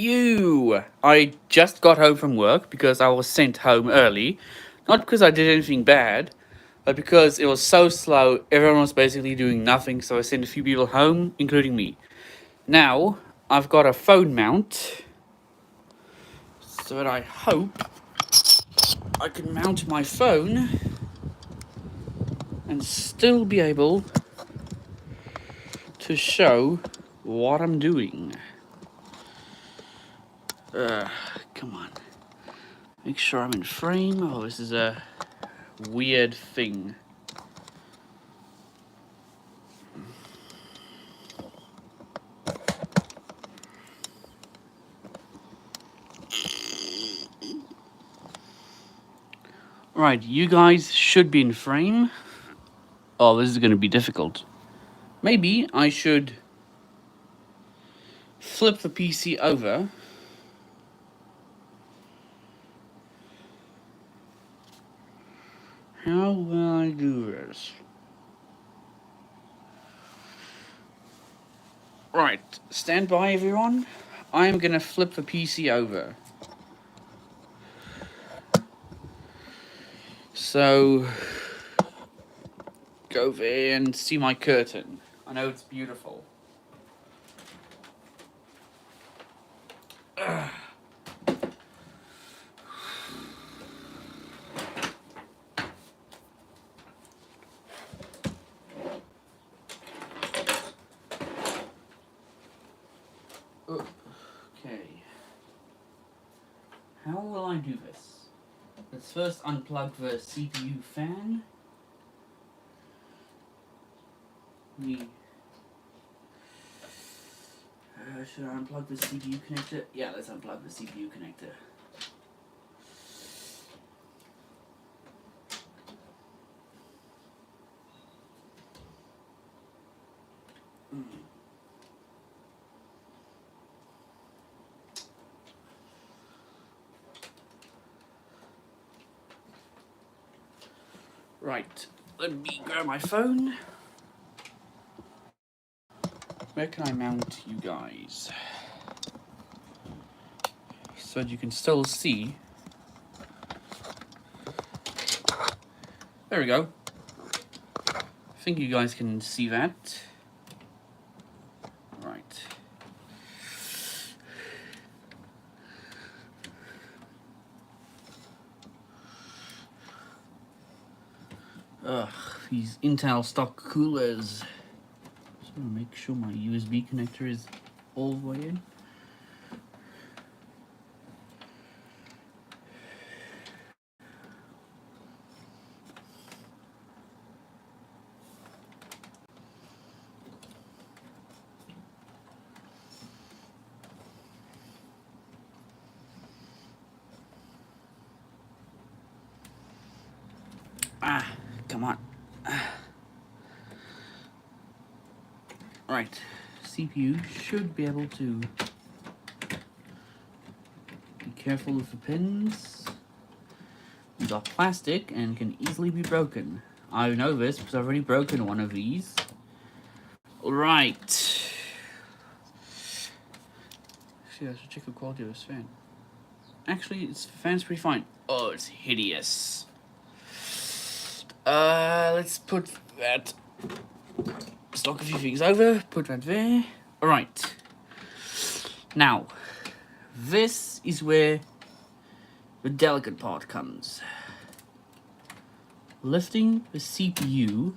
I just got home from work because I was sent home early. Not because I did anything bad, but because it was so slow, everyone was basically doing nothing, so I sent a few people home, including me. Now, I've got a phone mount, so that I hope I can mount my phone and still be able to show what I'm doing. Come on. Make sure I'm in frame. Oh, this is a weird thing. Right, you guys should be in frame. Oh, this is going to be difficult. Maybe I should flip the PC over. How will I do this? Right, stand by everyone. I'm going to flip the PC over. So, go there and see my curtain. I know it's beautiful. Okay. How will I do this? Let's first unplug the CPU fan. Should I unplug the CPU connector? Yeah, let's unplug the CPU connector. Right, let me grab my phone. Where can I mount you guys? So that you can still see. There we go. I think you guys can see that. Right. Ugh, these Intel stock coolers. Just want to make sure my USB connector is all the way in. Come on. Right, CPU should be able to be careful with the pins. These are plastic and can easily be broken. I know this because I've already broken one of these. Alright. Actually, I should check the quality of this fan. Actually, the fan's pretty fine. Oh, it's hideous. Let's put that. Let's knock a few things over. Put that there. Alright. Now, this is where the delicate part comes. Lifting the CPU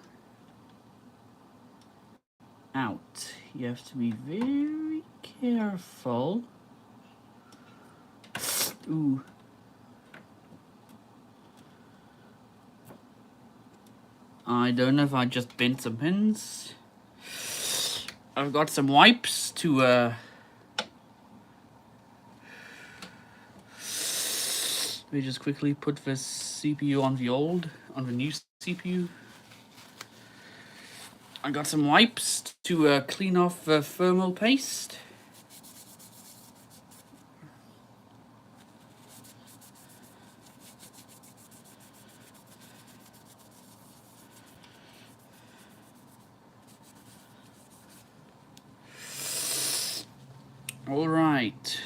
out. You have to be very careful. Ooh. I don't know if I just bent some pins. I've got some wipes to let me just quickly put this CPU on the new CPU. I got some wipes to clean off the thermal paste. Alright.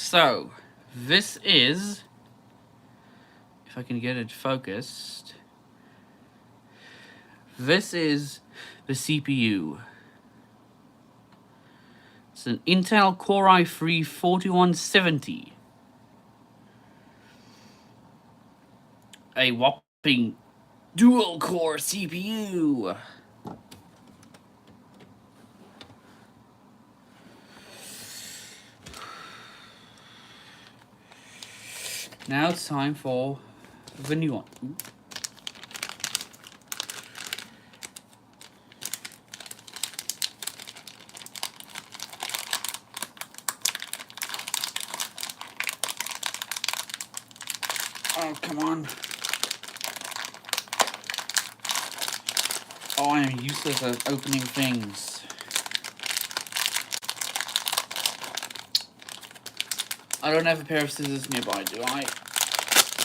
So, this is, if I can get it focused, this is the CPU. It's an Intel Core i3 4170. A whopping dual core CPU. Now it's time for the new one. Oh, come on. Oh, I am useless at opening things. I don't have a pair of scissors nearby, do I?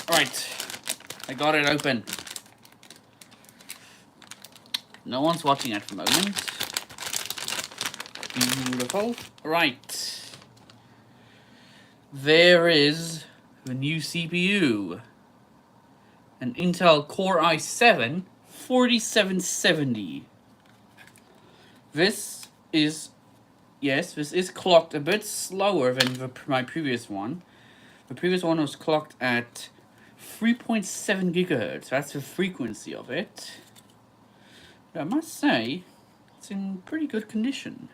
Right. I got it open. No one's watching at the moment. Beautiful. Right. There is the new CPU. An Intel Core i7 4770. This is, yes, this is clocked a bit slower than my previous one. The previous one was clocked at 3.7 gigahertz. That's the frequency of it. But I must say, it's in pretty good condition.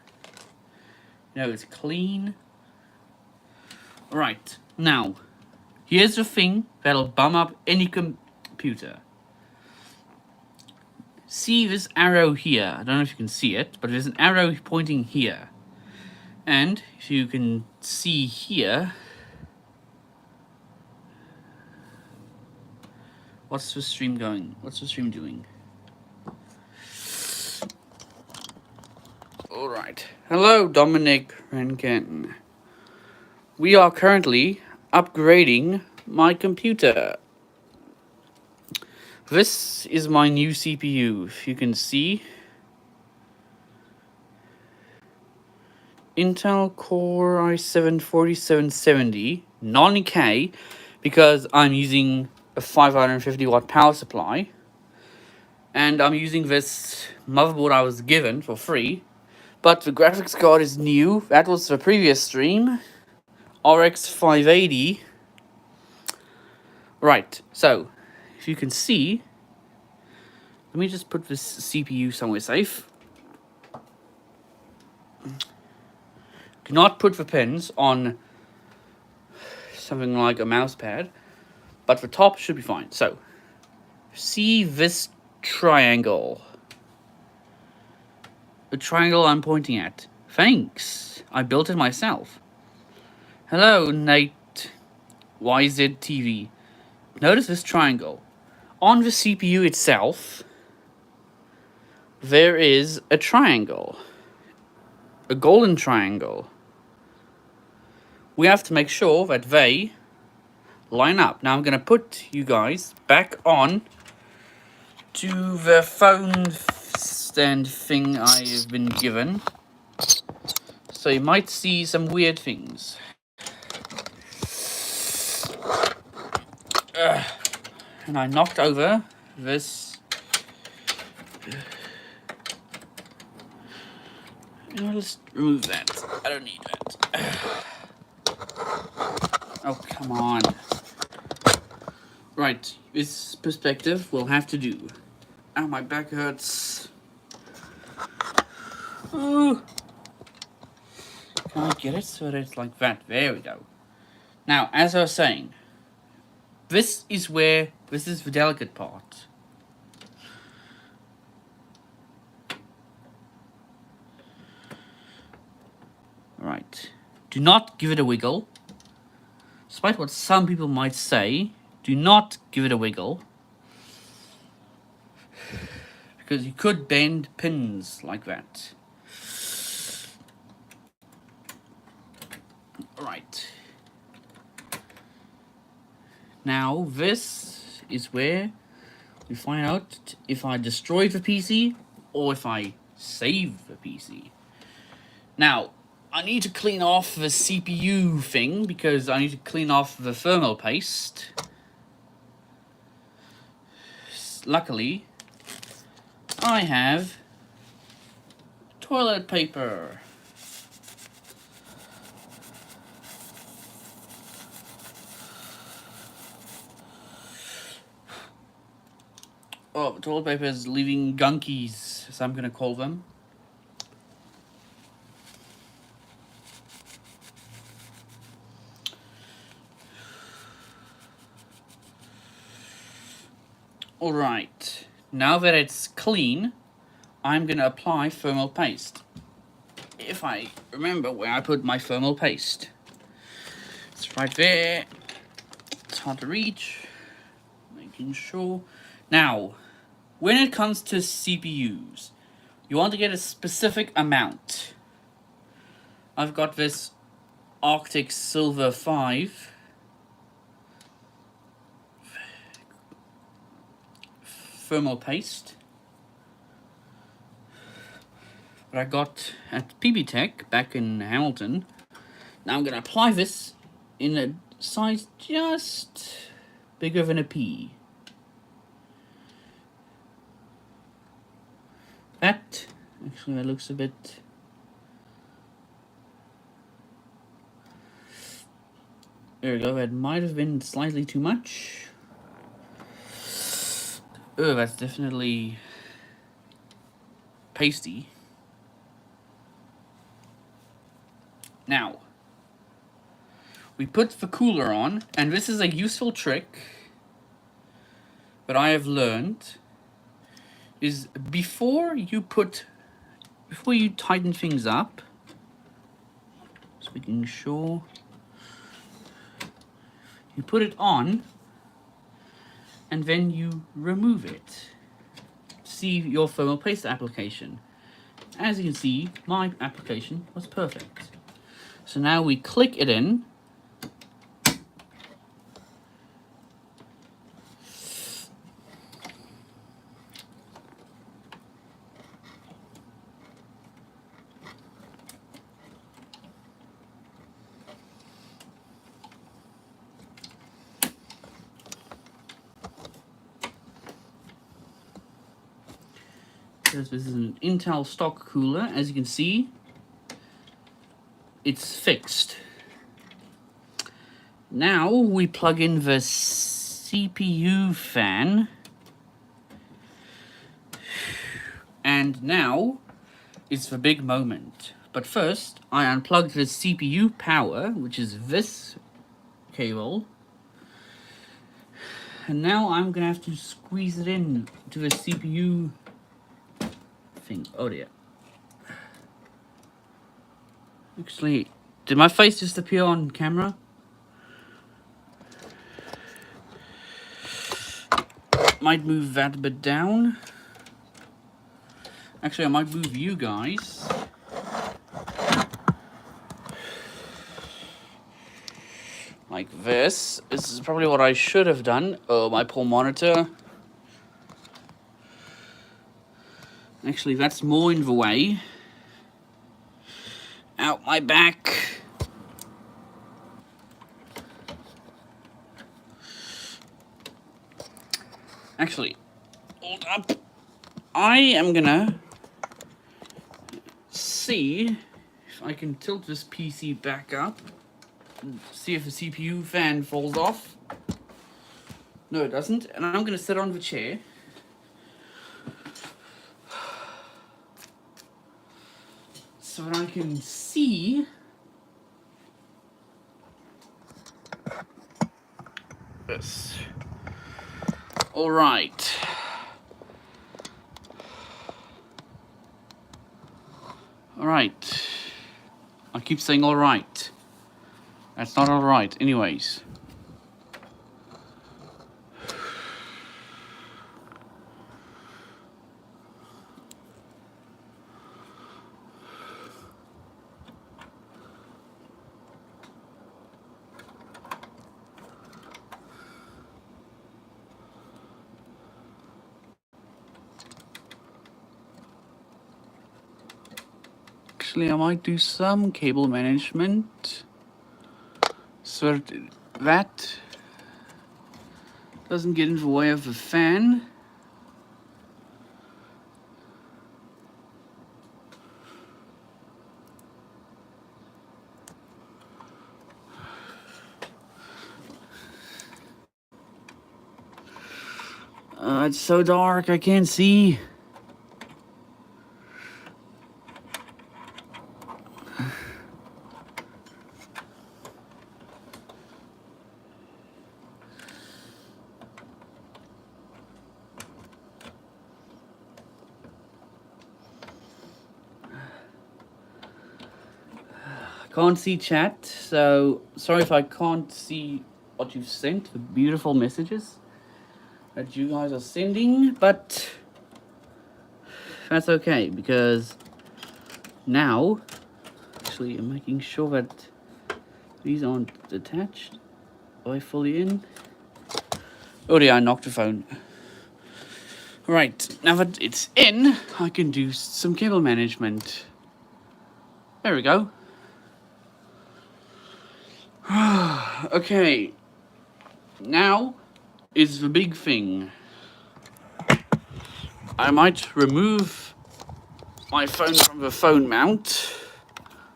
You know, it's clean. Right, now, here's the thing that'll bum up any computer. See this arrow here? I don't know if you can see it, but there's an arrow pointing here. And if you can see here, what's the stream going? What's the stream doing? Alright. Hello, Dominic Rankin. We are currently upgrading my computer. This is my new CPU, if you can see. Intel Core i7 4770, non-K, because I'm using a 550 watt power supply. And I'm using this motherboard I was given for free. But the graphics card is new. That was the previous stream. RX 580. Right, so, if you can see, let me just put this CPU somewhere safe. Do not put the pins on something like a mouse pad, but the top should be fine. So, see this triangle. The triangle I'm pointing at. Thanks, I built it myself. Hello, Nate YZTV. Notice this triangle. On the CPU itself, there is a triangle. A golden triangle. We have to make sure that they line up. Now I'm going to put you guys back on to the phone stand thing I've been given. So you might see some weird things. And I knocked over this. I'll just remove that. I don't need that. Oh, come on. Right, this perspective will have to do. Ow, my back hurts. Ooh. Can I get it so that it's like that? There we go. Now, as I was saying, this is the delicate part. Right. Do not give it a wiggle. Despite what some people might say, do not give it a wiggle. Because you could bend pins like that. Right. Now, this is where we find out if I destroy the PC or if I save the PC. Now, I need to clean off the CPU thing because I need to clean off the thermal paste. Luckily, I have toilet paper. Oh, toilet paper is leaving gunkies, as I'm gonna call them. Alright, now that it's clean, I'm gonna apply thermal paste. If I remember where I put my thermal paste. It's right there. It's hard to reach. Making sure. Now, when it comes to CPUs, you want to get a specific amount. I've got this Arctic Silver 5 thermal paste that I got at PB Tech back in Hamilton. Now I'm going to apply this in a size just bigger than a pea. That looks a bit... There we go, that might have been slightly too much. Oh, that's definitely pasty. Now, we put the cooler on, and this is a useful trick that I have learned, is before you tighten things up, just making sure, you put it on, and then you remove it. See your thermal paste application. As you can see, my application was perfect. So now we click it in. Because this is an Intel stock cooler, as you can see, it's fixed. Now we plug in the CPU fan, and now is the big moment. But first, I unplugged the CPU power, which is this cable, and now I'm gonna have to squeeze it in to the CPU thing. Oh dear. Actually, did my face just appear on camera? Might move that a bit down. Actually, I might move you guys. Like this. This is probably what I should have done. Oh, my poor monitor. Actually, that's more in the way. Out my back. Actually, hold up. I am gonna see if I can tilt this PC back up and see if the CPU fan falls off. No, it doesn't. And I'm gonna sit on the chair. So that I can see this. All right. All right. I keep saying all right. That's not all right. Anyways. Actually, I might do some cable management so that doesn't get in the way of the fan. It's so dark, I can't see. Can't see chat, so sorry if I can't see what you've sent, the beautiful messages that you guys are sending, but that's okay because now, actually, I'm making sure that these aren't attached. Are they fully in? Oh dear, I knocked the phone. Right, now that it's in, I can do some cable management. There we go. Okay, now is the big thing. I might remove my phone from the phone mount.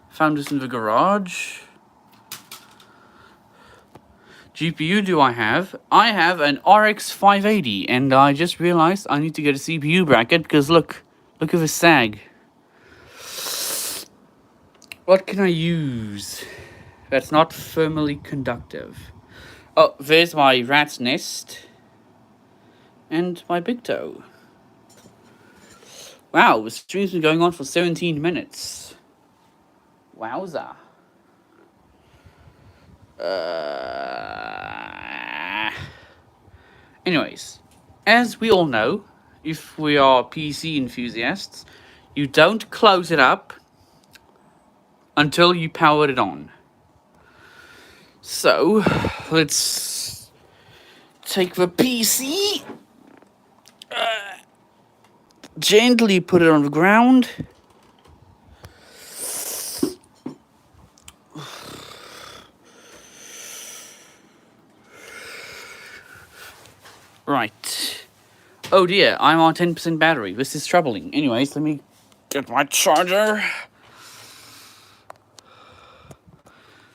Found this in the garage. GPU do I have? I have an RX 580 and I just realized I need to get a CPU bracket because look at the sag. What can I use that's not thermally conductive? Oh, there's my rat's nest and my big toe. Wow, the stream's been going on for 17 minutes. Wowza. Anyways, as we all know, if we are PC enthusiasts, you don't close it up until you power it on. So, let's take the PC, gently put it on the ground. Right. Oh dear, I'm on 10% battery. This is troubling. Anyways, let me get my charger.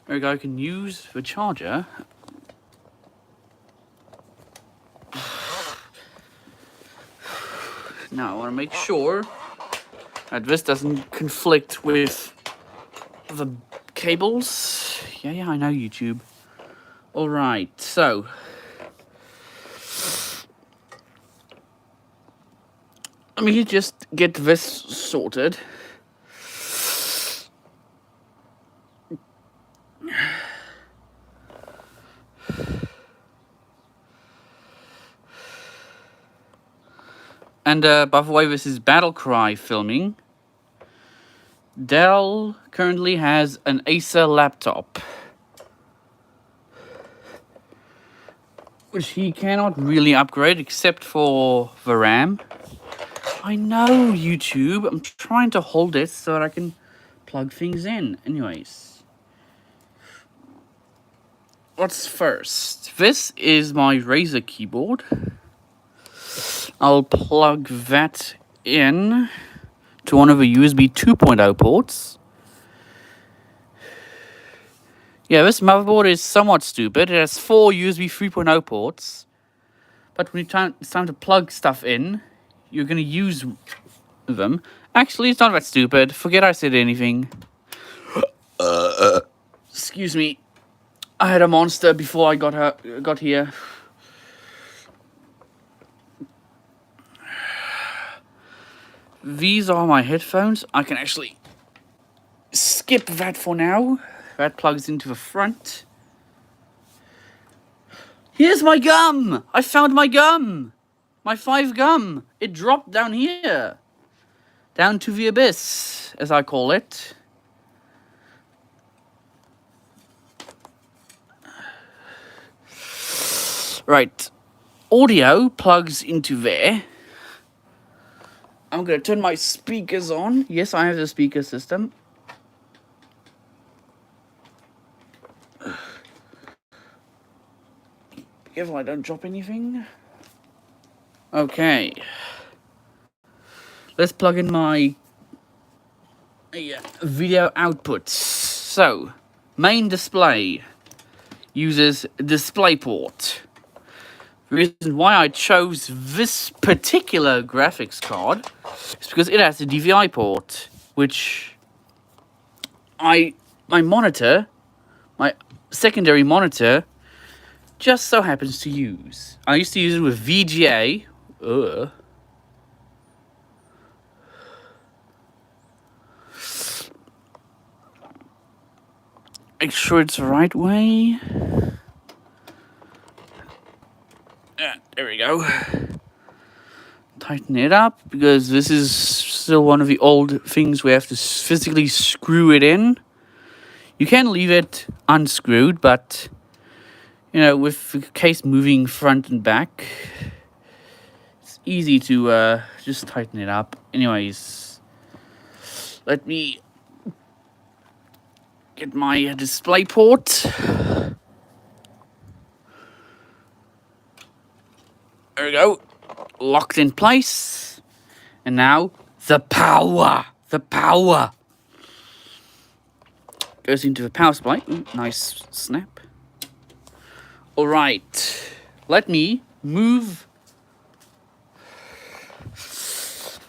There we go, I can use the charger. Now, I want to make sure that this doesn't conflict with the cables. Yeah, I know, YouTube. Alright, so let me just get this sorted. And by the way, this is Battlecry filming. Dell currently has an Acer laptop, which he cannot really upgrade except for the RAM. I know, YouTube. I'm trying to hold it so that I can plug things in. Anyways. What's first? This is my Razer keyboard. I'll plug that in to one of the USB 2.0 ports. Yeah, this motherboard is somewhat stupid. It has 4 USB 3.0 ports. But when it's time to plug stuff in, you're going to use them. Actually, it's not that stupid. Forget I said anything. Excuse me. I had a monster before I got here. These are my headphones. I can actually skip that for now. That plugs into the front. Here's my gum! I found my gum! My 5 gum! It dropped down here. Down to the abyss, as I call it. Right. Audio plugs into there. I'm going to turn my speakers on. Yes, I have the speaker system. Careful I don't drop anything. Okay. Let's plug in my video outputs. So, main display uses DisplayPort. The reason why I chose this particular graphics card is because it has a DVI port, which my monitor, my secondary monitor, just so happens to use. I used to use it with VGA. Make sure it's the right way. There we go. Tighten it up, because this is still one of the old things we have to physically screw it in. You can leave it unscrewed, but you know, with the case moving front and back, it's easy to just tighten it up. Anyways, let me get my display port. There we go. Locked in place. And now, the power. The power. Goes into the power supply. Ooh, nice snap. Alright. Let me move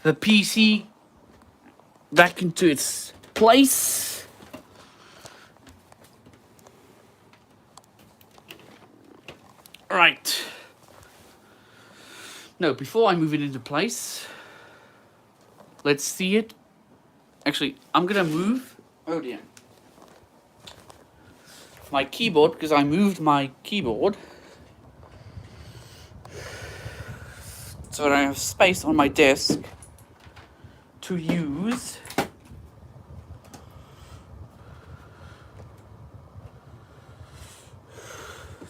the PC back into its place. Right. No, before I move it into place, let's see it. Actually, I'm gonna move. Oh dear. My keyboard, because I moved my keyboard so that I have space on my desk to use.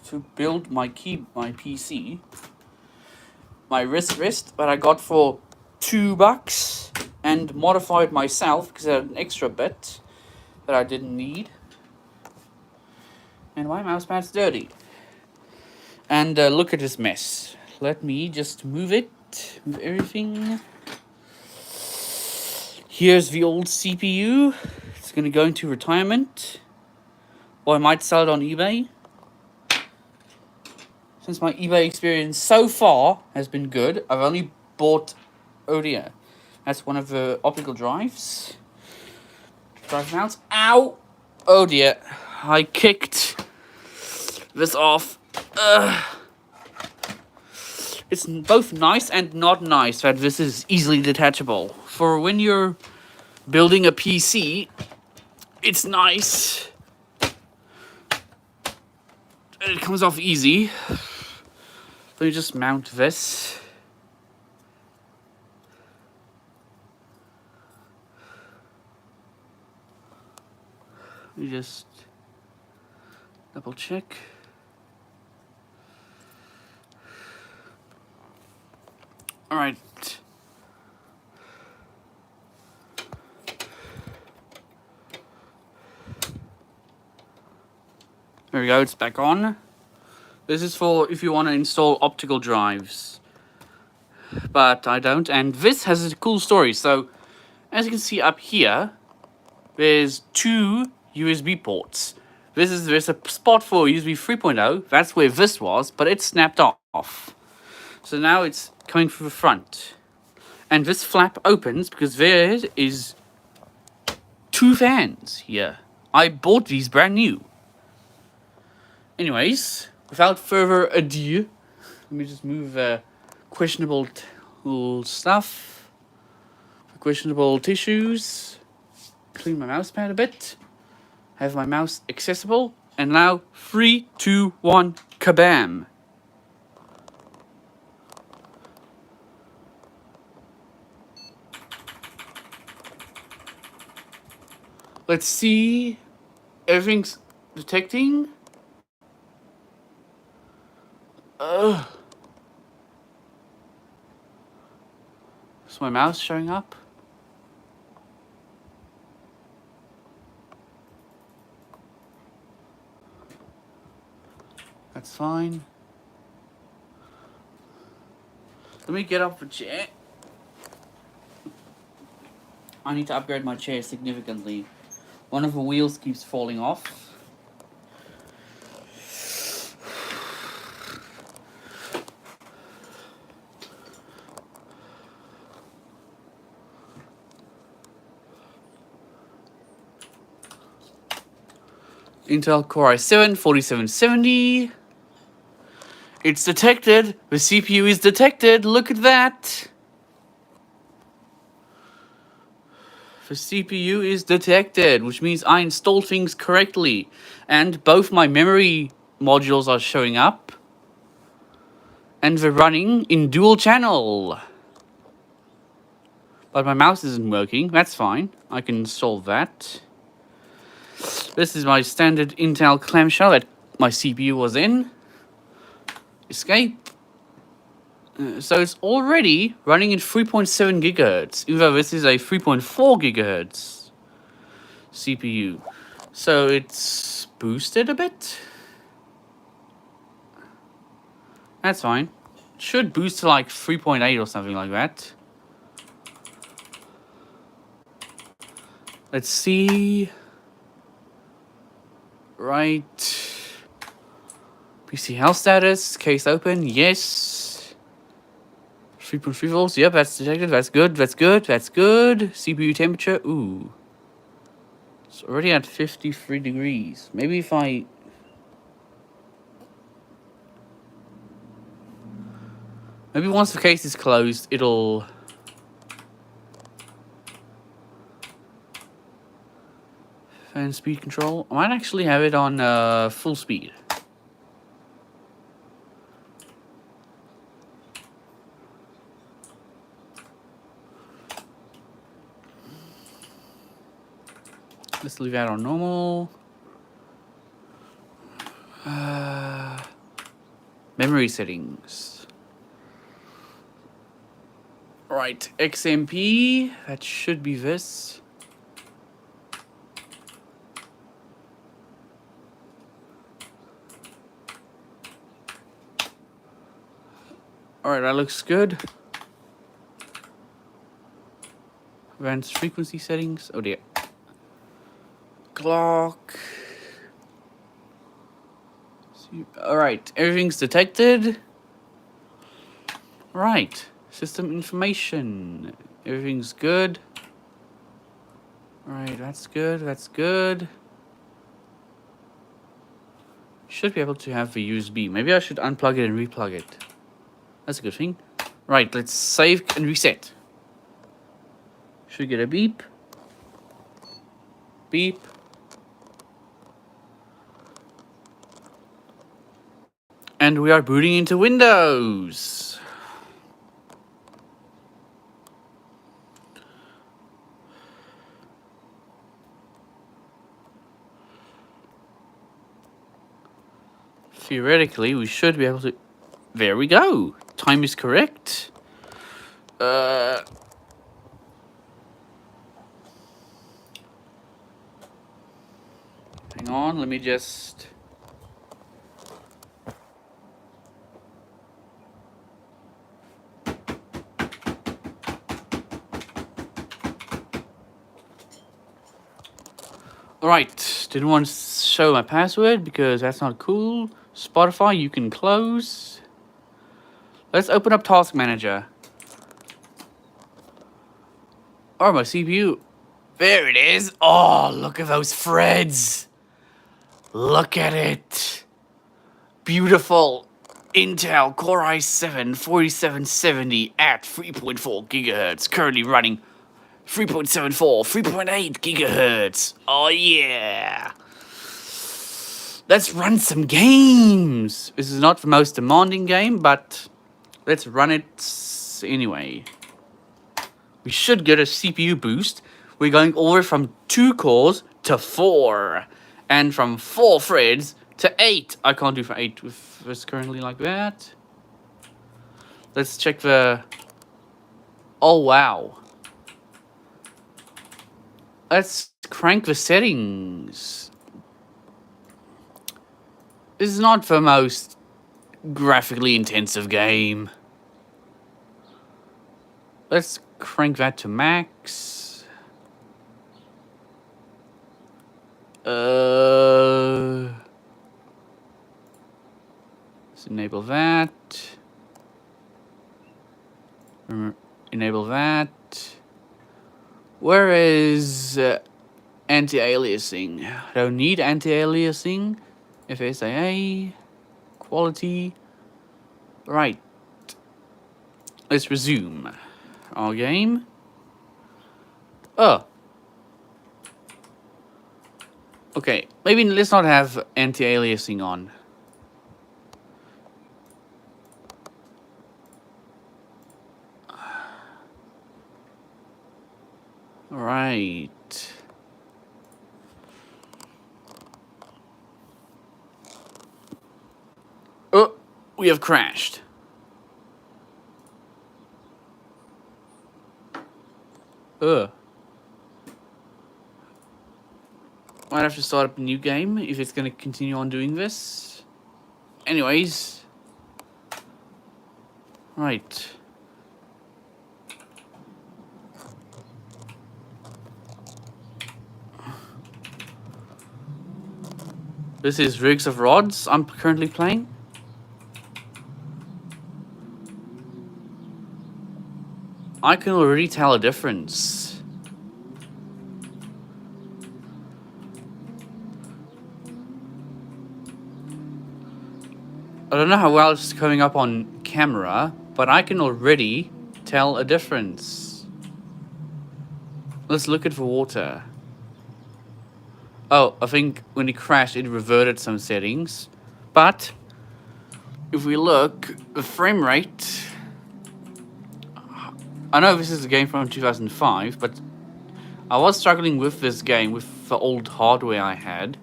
To build my PC. My wrist that I got for $2 and modified myself because I had an extra bit that I didn't need. And my mouse pad's dirty. And look at this mess. Let me just move it. Move everything. Here's the old CPU. It's going to go into retirement. Or I might sell it on eBay. Since my eBay experience so far has been good, I've only bought... Oh dear. That's one of the optical drives. Drive mounts. Ow! Oh dear. I kicked this off. It's both nice and not nice that this is easily detachable. For when you're building a PC, it's nice. And it comes off easy. Let me just mount this. Let me just double check. All right. There we go, it's back on. This is for if you want to install optical drives. But I don't, and this has a cool story. So, as you can see up here, there's 2 USB ports. There's a spot for USB 3.0, that's where this was, but it snapped off. So now it's coming through the front. And this flap opens because there is 2 fans here. I bought these brand new. Anyways, without further ado, let me just move questionable stuff, questionable tissues, clean my mouse pad a bit, have my mouse accessible, and now 3, 2, 1, kabam! Let's see, everything's detecting. Is my mouse showing up? That's fine. Let me get off the chair. I need to upgrade my chair significantly. One of the wheels keeps falling off. Intel Core i7 4770. It's detected. The CPU is detected. Look at that. The CPU is detected, which means I installed things correctly. And both my memory modules are showing up. And they're running in dual channel. But my mouse isn't working. That's fine. I can solve that. This is my standard Intel clamshell that my CPU was in. Escape. So it's already running in 3.7 gigahertz, even though this is a 3.4 gigahertz CPU. So it's boosted a bit. That's fine. It should boost to like 3.8 or something like that. Let's see. Right. PC health status. Case open. Yes. 3.3 volts. Yep, that's detected. That's good. That's good. That's good. CPU temperature. Ooh. It's already at 53 degrees. Maybe if I... Maybe once the case is closed, it'll... Fan speed control. I might actually have it on full speed. Let's leave that on normal. Memory settings. Right, XMP. That should be this. Alright, that looks good. Advanced frequency settings. Oh dear. Clock. Alright, everything's detected. Right, system information. Everything's good. Alright, that's good, that's good. Should be able to have the USB. Maybe I should unplug it and replug it. That's a good thing. Right, let's save and reset. Should get a beep. Beep. And we are booting into Windows. Theoretically, we should be able to... There we go. Time is correct. Hang on, let me just... Alright, didn't want to show my password because that's not cool. Spotify, you can close. Let's open up Task Manager. Oh, my CPU. There it is. Oh, look at those threads. Look at it. Beautiful. Intel Core i7 4770 at 3.4 gigahertz. Currently running 3.74, 3.8 gigahertz. Oh, yeah. Let's run some games. This is not the most demanding game, but let's run it anyway. We should get a CPU boost. We're going all the way from 2 cores to 4. And from 4 threads to 8. I can't do for 8 with this currently like that. Let's check the... Oh, wow. Let's crank the settings. This is not the most graphically intensive game. Let's crank that to max. Let's enable that. Enable that. Where is anti-aliasing? I don't need anti-aliasing. FSIA. Quality. Right. Let's resume our game. Oh. Okay, maybe let's not have anti-aliasing on. Right. Oh, we have crashed. Ugh. Might have to start up a new game if it's gonna continue on doing this. Anyways. Right. This is Rigs of Rods I'm currently playing. I can already tell a difference. I don't know how well it's coming up on camera, but I can already tell a difference. Let's look at the water. Oh, I think when it crashed, it reverted some settings. But if we look, the frame rate. I know this is a game from 2005, but I was struggling with this game with the old hardware I had.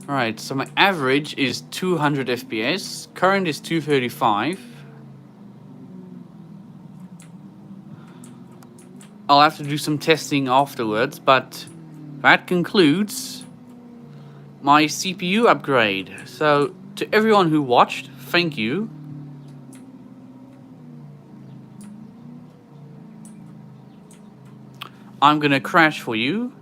Right, so my average is 200 FPS, current is 235. I'll have to do some testing afterwards, but that concludes my CPU upgrade. So, to everyone who watched, thank you. I'm gonna crash for you.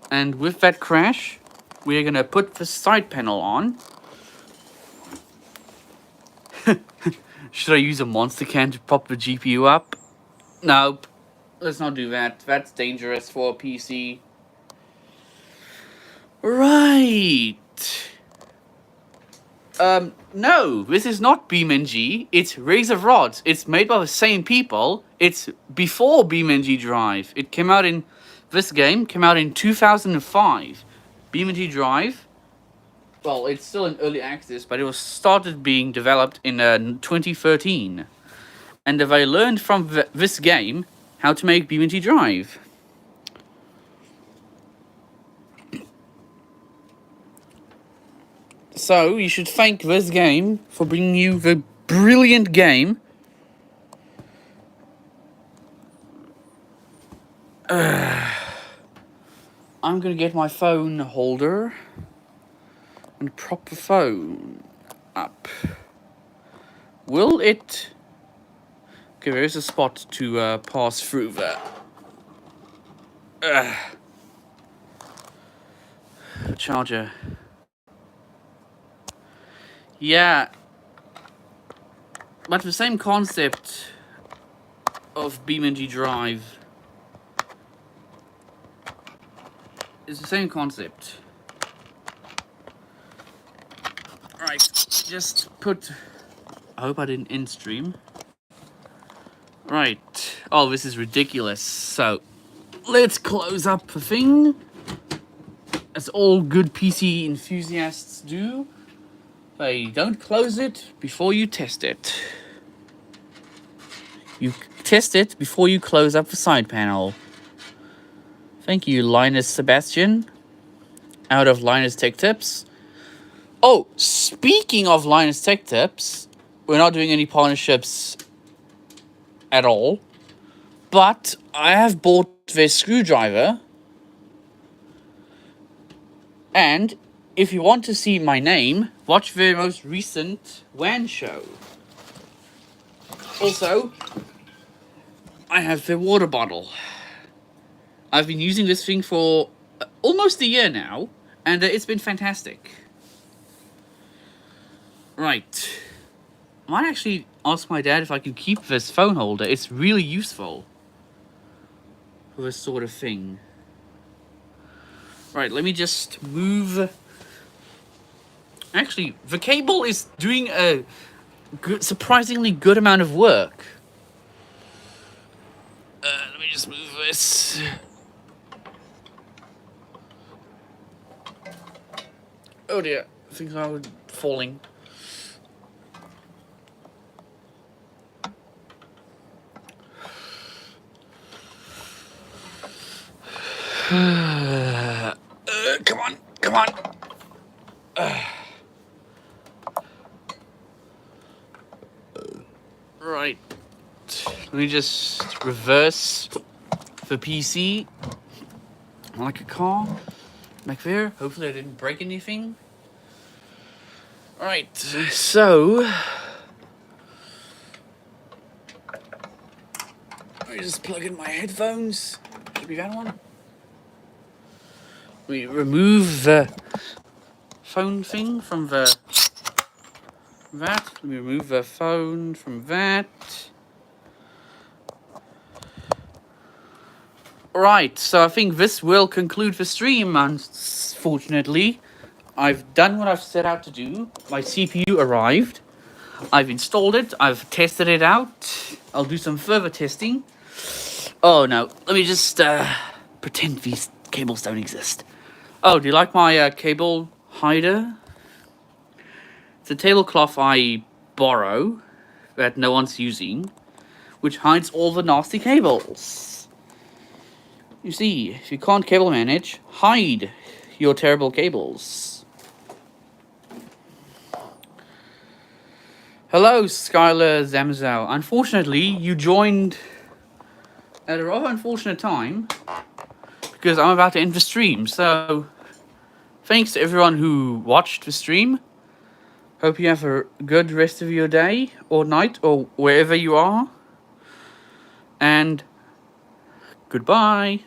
And with that crash, we're gonna put the side panel on. Should I use a monster can to prop the GPU up? Nope. Let's not do that. That's dangerous for a PC. Right. No, this is not BeamNG. It's Rays of Rods. It's made by the same people. It's before BeamNG Drive. It came out in... This game came out in 2005. BeamNG Drive... Well, it's still in early access, but it was started being developed in 2013. And they learned from this game how to make BeamNG Drive. So, you should thank this game for bringing you the brilliant game. I'm gonna get my phone holder and prop the phone up. Will it... Okay, there is a spot to pass through there. Charger. Yeah. But the same concept of BeamNG Drive is the same concept. Right, just put... I hope I didn't end stream. Right. Oh, this is ridiculous. So, let's close up the thing. As all good PC enthusiasts do. They don't close it before you test it. You test it before you close up the side panel. Thank you, Linus Sebastian. Out of Linus Tech Tips. Oh, speaking of Linus Tech Tips, we're not doing any partnerships at all. But I have bought their screwdriver. And if you want to see my name, watch the most recent WAN show. Also, I have the water bottle. I've been using this thing for almost a year now, and it's been fantastic. Right. I might actually ask my dad if I can keep this phone holder. It's really useful for this sort of thing. Right, let me just move. Actually, the cable is doing a surprisingly good amount of work. Let me just move this. Oh dear, I think I'm falling. Come on, come on. Right. Let me just reverse the PC like a car back there. Hopefully I didn't break anything. Right, so let me just plug in my headphones. Should be that one. We remove the phone thing from the that. Let me remove the phone from that. Right, so I think this will conclude the stream, unfortunately. I've done what I've set out to do. My CPU arrived. I've installed it. I've tested it out. I'll do some further testing. Oh no, let me just pretend these cables don't exist. Oh, do you like my cable hider? It's a tablecloth I borrow that no one's using, which hides all the nasty cables. You see, if you can't cable manage, hide your terrible cables. Hello, Skylar Zamzau. Unfortunately, you joined at a rather unfortunate time because I'm about to end the stream. So, thanks to everyone who watched the stream. Hope you have a good rest of your day or night or wherever you are. And goodbye.